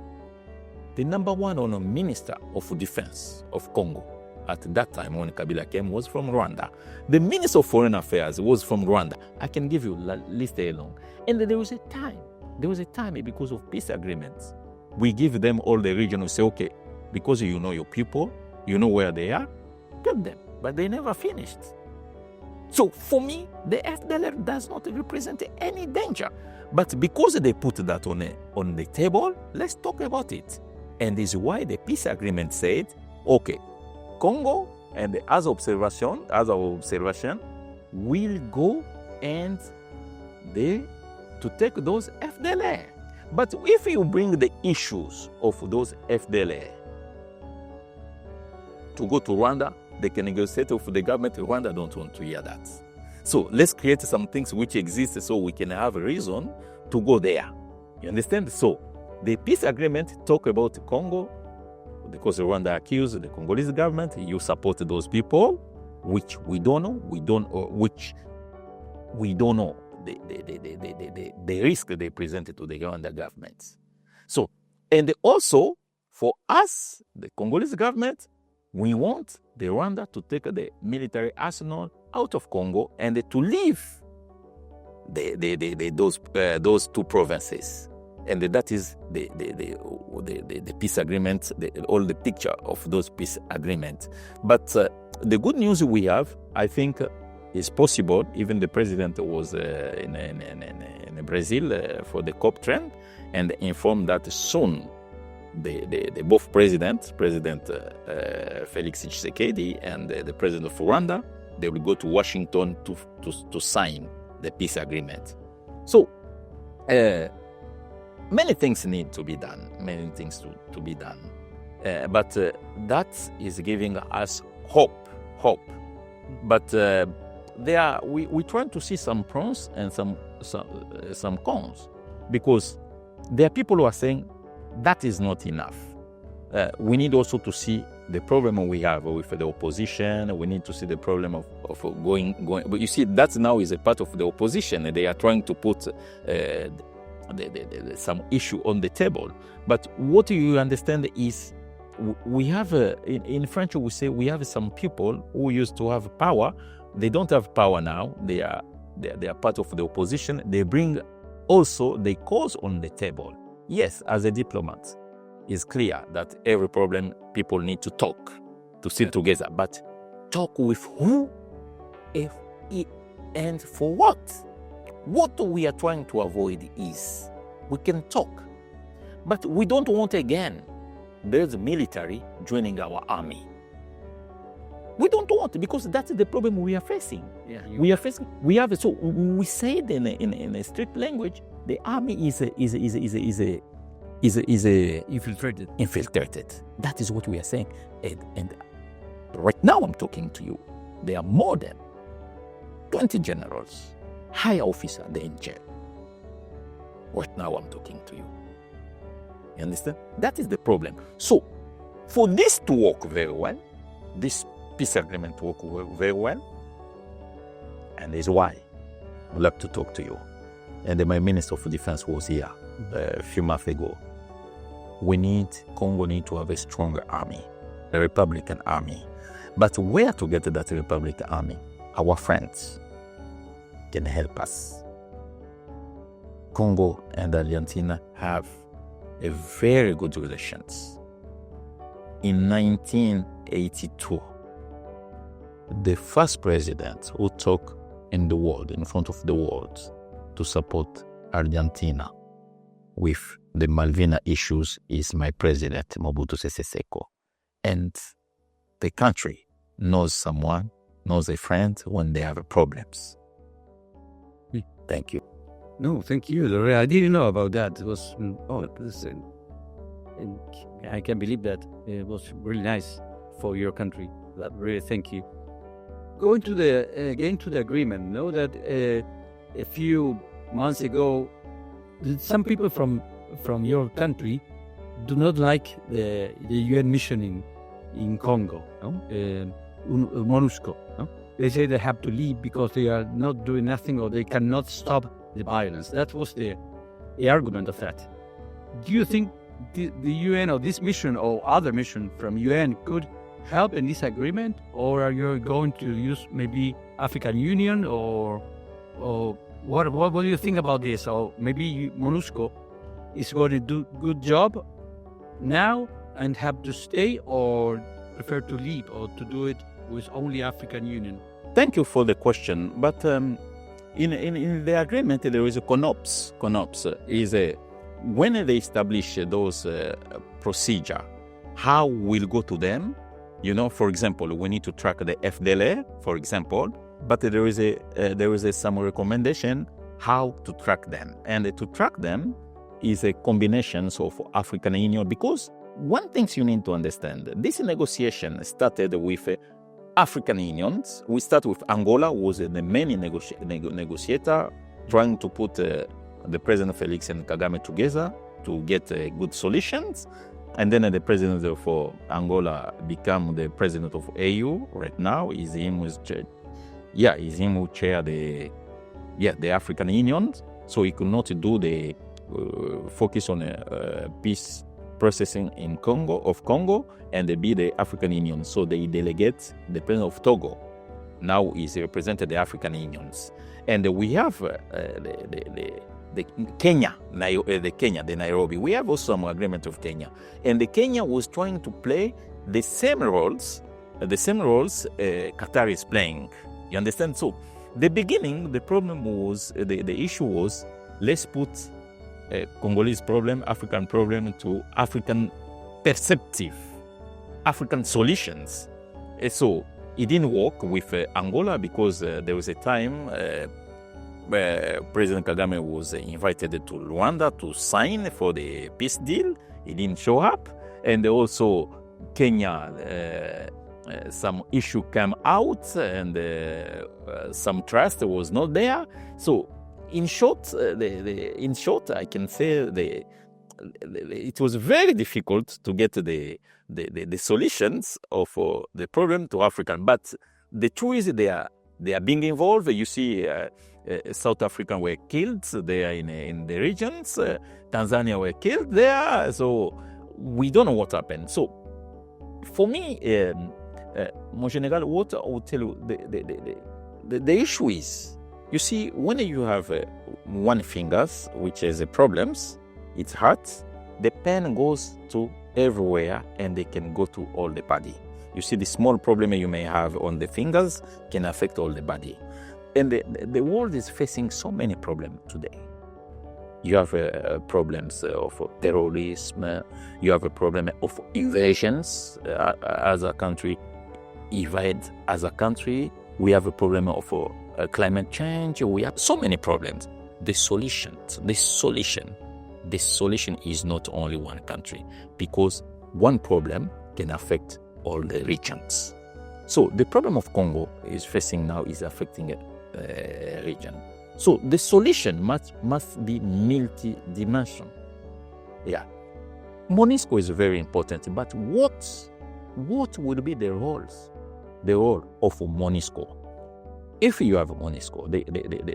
the number one minister of defense of Congo at that time when Kabila came was from Rwanda. The minister of foreign affairs was from Rwanda. I can give you a list along. And there was a time because of peace agreements, we give them all the region. We say, okay, because you know your people, you know where they are, get them. But they never finished. So for me, the FDLR does not represent any danger. But because they put that on the table, let's talk about it. And this is why the peace agreement said, okay, Congo and the other observation will go and to take those FDLR. But if you bring the issues of those FDLR to go to Rwanda, they can negotiate with the government. Rwanda don't want to hear that. So let's create some things which exist so we can have a reason to go there. You understand? So the peace agreement talk about Congo, because Rwanda accused the Congolese government, you support those people, which we don't know, the risk they presented to the Rwanda government. So, and also for us, the Congolese government, we want the Rwanda to take the military arsenal out of Congo and to leave those two provinces. And that is the peace agreement, all the picture of those peace agreements. But the good news we have, I think, is possible. Even the president was in Brazil for the COP trend and informed that soon the both President Felix Tshisekedi and the president of Rwanda, they will go to Washington to sign the peace agreement. So many things need to be done, but that is giving us hope. But we trying to see some pros and some cons, because there are people who are saying that is not enough. We need also to see the problem we have with the opposition. We need to see the problem of going. But you see, that now is a part of the opposition. They are trying to put some issue on the table. But what you understand is we have, in French we say, we have some people who used to have power. They don't have power now. They are part of the opposition. They bring also the cause on the table. Yes, as a diplomat, it's clear that every problem people need to talk, to sit together. But talk with who, and for what? What we are trying to avoid is we can talk, but we don't want again there's military joining our army. We don't want, because that's the problem we are facing. We say it in a strict language. The army is infiltrated. That is what we are saying. And right now I'm talking to you. There are more than 20 generals, high officer, they're in jail. Right now I'm talking to you. You understand? That is the problem. So, for this to work very well, this peace agreement to work very well, and is why I'd like to talk to you. And my Minister of Defense was here a few months ago. Congo need to have a stronger army, a Republican army. But where to get that Republican army? Our friends can help us. Congo and Argentina have a very good relations. In 1982, the first president who talked in the world, in front of the world, to support Argentina with the Malvina issues is my president, Mobutu Sese Seko. And the country knows someone, knows a friend when they have problems. Thank you. No, thank you. I didn't know about that. It was, I can't believe that. It was really nice for your country. Really, thank you. Going to the agreement, know that a few months ago, some people from your country do not like the UN mission in Congo, no? MONUSCO. No? They say they have to leave because they are not doing nothing or they cannot stop the violence. That was the argument of that. Do you think the UN or this mission or other mission from UN could help in this agreement, or are you going to use maybe African Union or what do you think about this? Or maybe MONUSCO is going to do good job now and have to stay, or prefer to leave or to do it with only African Union? Thank you for the question. But in the agreement, there is a CONOPS. CONOPS is when they establish those procedure, how we'll go to them. You know, for example, we need to track the FDLA, for example, but there is some recommendation how to track them. And to track them is a combination of African Union, because one thing you need to understand, this negotiation started with African unions. We start with Angola, who was the main negotiator, trying to put the President Felix and Kagame together to get good solutions. And then the president of Angola become the president of AU. Right now, is him who chair the African Union. So he could not do the focus on peace processing in Congo, and they be the African Union. So they delegate the president of Togo. Now is represented the African Unions, and we have the Kenya, the Nairobi. We have also some agreement of Kenya, and the Kenya was trying to play the same roles Qatar is playing. You understand? So the beginning, the problem was the issue was, let's put Congolese problem, African problem to African perceptive, African solutions. So it didn't work with Angola, because there was a time President Kagame was invited to Rwanda to sign for the peace deal. He didn't show up. And also Kenya, some issue came out, and some trust was not there. So in short, I can say it was very difficult to get the solutions of the problem to African. But the truth is they are being involved. You see, South African were killed there in the regions. Tanzania were killed there. So we don't know what happened. So for me, Mon General, what I will tell you, the issue is, you see, when you have one finger, which is problems, it hurts, the pen goes to everywhere, and they can go to all the body. You see, the small problem you may have on the fingers can affect all the body. And the world is facing so many problems today. You have problems of terrorism. You have a problem of invasions as a country. Invade as a country. We have a problem of climate change. We have so many problems. The solution is not only one country, because one problem can affect all the regions. So the problem of Congo is facing now is affecting a region. So the solution must be multi-dimensional. Yeah. MONUSCO is very important, but what will be the role of MONUSCO? If you have MONUSCO,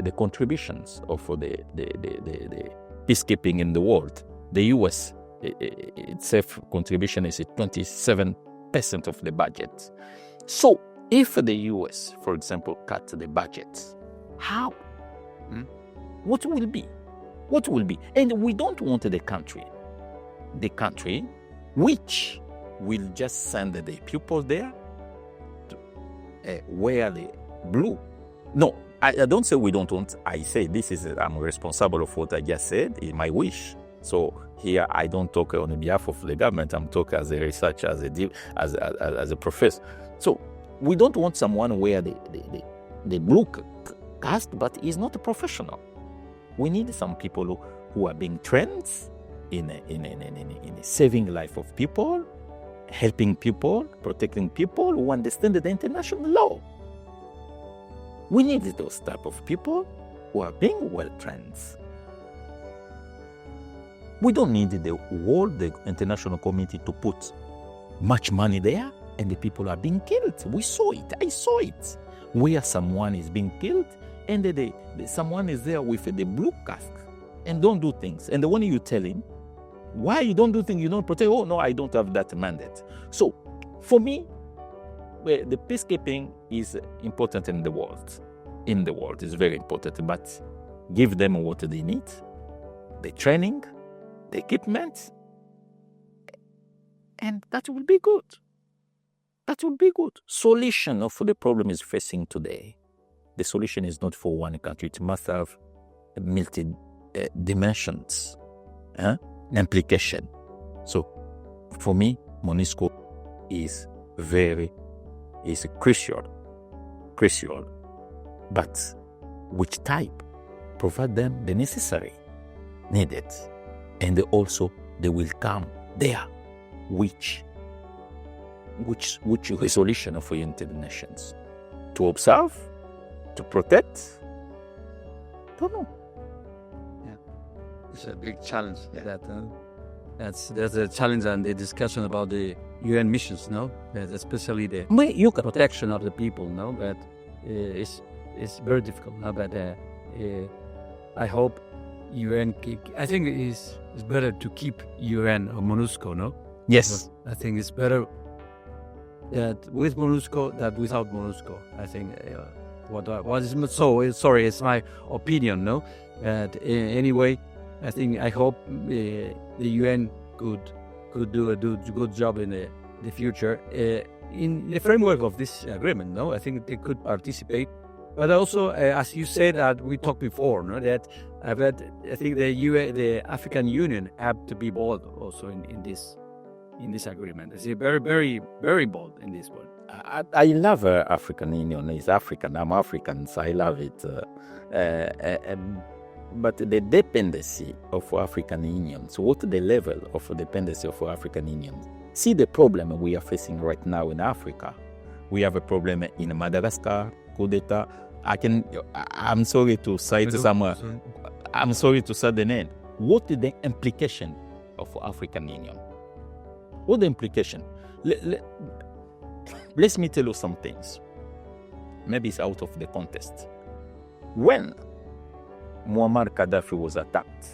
the contributions of the peacekeeping in the world, the U.S. itself contribution is 27% of the budget. So if the U.S., for example, cut the budget, how? What will be? What will be? And we don't want the country which will just send the people there to wear the blue. No, I don't say we don't want. I say I'm responsible of what I just said. It's my wish. So here I don't talk on behalf of the government. I'm talking as a researcher, as a professor. So we don't want someone wear the blue cast, but he's not a professional. We need some people who are being trained in saving life of people, helping people, protecting people, who understand the international law. We need those type of people who are being well trained. We don't need the international community to put much money there and the people are being killed. We saw it. I saw it. Where someone is being killed and someone is there with the blue cask and don't do things. And when you tell him, why you don't do things, you don't protect, oh no, I don't have that mandate. So for me, the peacekeeping is important in the world. In the world is very important, but give them what they need, the training, the equipment, and that will be good. That will be good. Solution of the problem is facing today. The solution is not for one country. It must have multi dimensions, implication. So for me, MONUSCO is crucial. But which type? Provide them the necessary needed. And also they will come there. Which resolution of the United Nations? To observe? To protect? Don't know. Yeah, it's a big challenge. Yeah. There's a challenge and the discussion about the UN missions, no? Especially the protection of the people, no? But it's very difficult, no? But I hope UN. I think it's better to keep UN or MONUSCO, no? Yes. But I think it's better that with MONUSCO than without MONUSCO. I think sorry, it's my opinion, no? But anyway, I hope the UN could do a good job in the future in the framework of this agreement. No, I think they could participate. But also, as you said, that we talked before, no, that I think the African Union have to be bold also in this agreement. It's very, very, very bold in this one. I love African Union. It's African. I'm African, so I love it. But the dependency of African Union, so what the level of dependency of African Union? See the problem we are facing right now in Africa. We have a problem in Madagascar, coup d'etat. I'm sorry to cite I'm sorry to say the name. What is the implication of African Union? What the implication? Let me tell you some things. Maybe it's out of the context. When Muammar Gaddafi was attacked,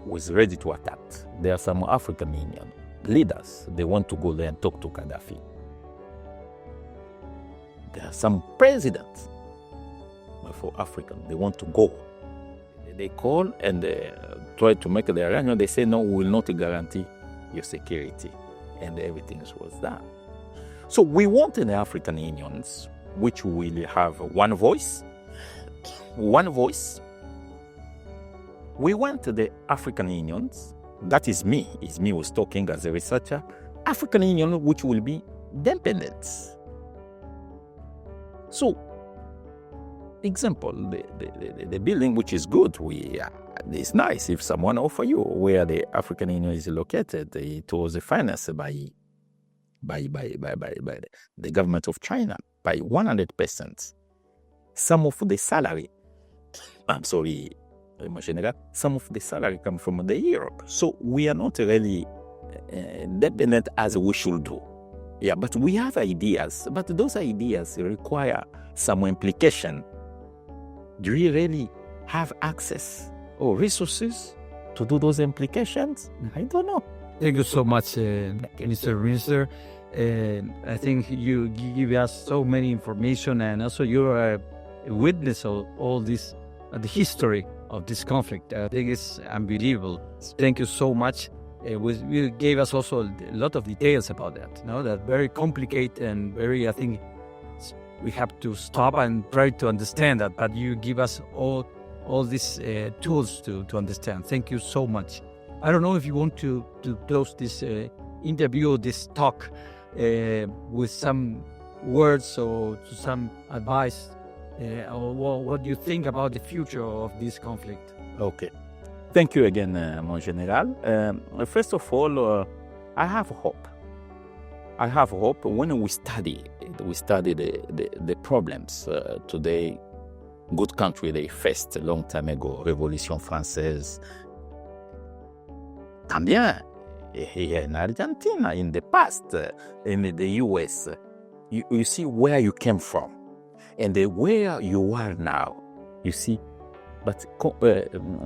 was ready to attack, there are some African Union leaders, they want to go there and talk to Gaddafi. There are some presidents for African, they want to go. They call and they try to make the arrangement. They say, no, we will not guarantee your security. and everything was done. So we want in the African Unions, which will have one voice. We want the African Unions, that is me who's talking as a researcher, African Union which will be independent. So, example, the building which is good, it's nice if someone offer you where the African Union is located. It was financed by the government of China by 100%. Some of the salary, some of the salary come from the Europe. So we are not really dependent as we should do. Yeah, but we have ideas, but those ideas require some implication. Do we really have access or resources to do those implications? I don't know. Thank you so much, Mr. Minister. I think you give us so many information, and also you're a witness of all this, the history of this conflict. I think it's unbelievable. Thank you so much. You gave us also a lot of details about that. That very complicated and very, I think, we have to stop and try to understand that. But you give us all these tools to understand. Thank you so much. I don't know if you want to close this interview, this talk, with some words or some advice, or what do you think about the future of this conflict? Okay. Thank you again, mon général. First of all, I have hope. I have hope when we study the problems today. Good country they faced a long time ago, Révolution française. También here in Argentina, in the past, in the US, you see where you came from and where you are now. You see, but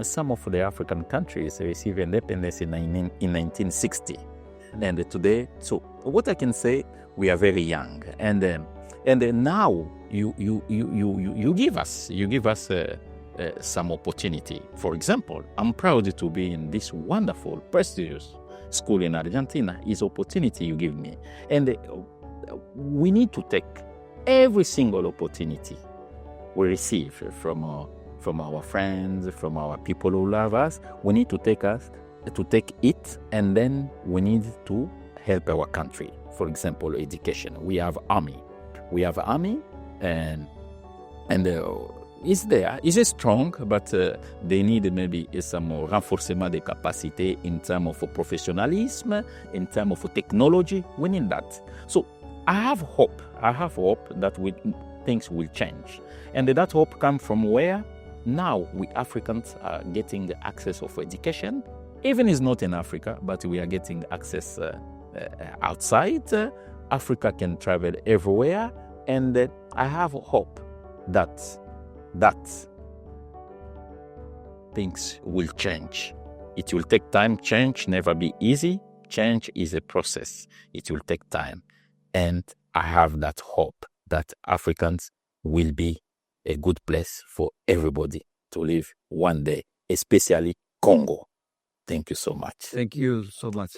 some of the African countries received independence in 1960, and today. So what I can say, we are very young, and now you give us some opportunity. For example, I'm proud to be in this wonderful, prestigious school in Argentina. Is opportunity you give me, and we need to take every single opportunity we receive from our friends, from our people who love us. We need to take it, and then we need to help our country. For example, education. We have army, and is strong, but they need maybe some more renforcement de capacité in terms of professionalism, in terms of technology. We need that. So I have hope that things will change, and that hope comes from where now we Africans are getting the access of education. Even it's not in Africa, but we are getting access outside. Africa can travel everywhere, and I have hope that things will change. It will take time. Change never be easy. Change is a process. It will take time. And I have that hope that Africans will be a good place for everybody to live one day, especially Congo. Thank you so much. Thank you so much.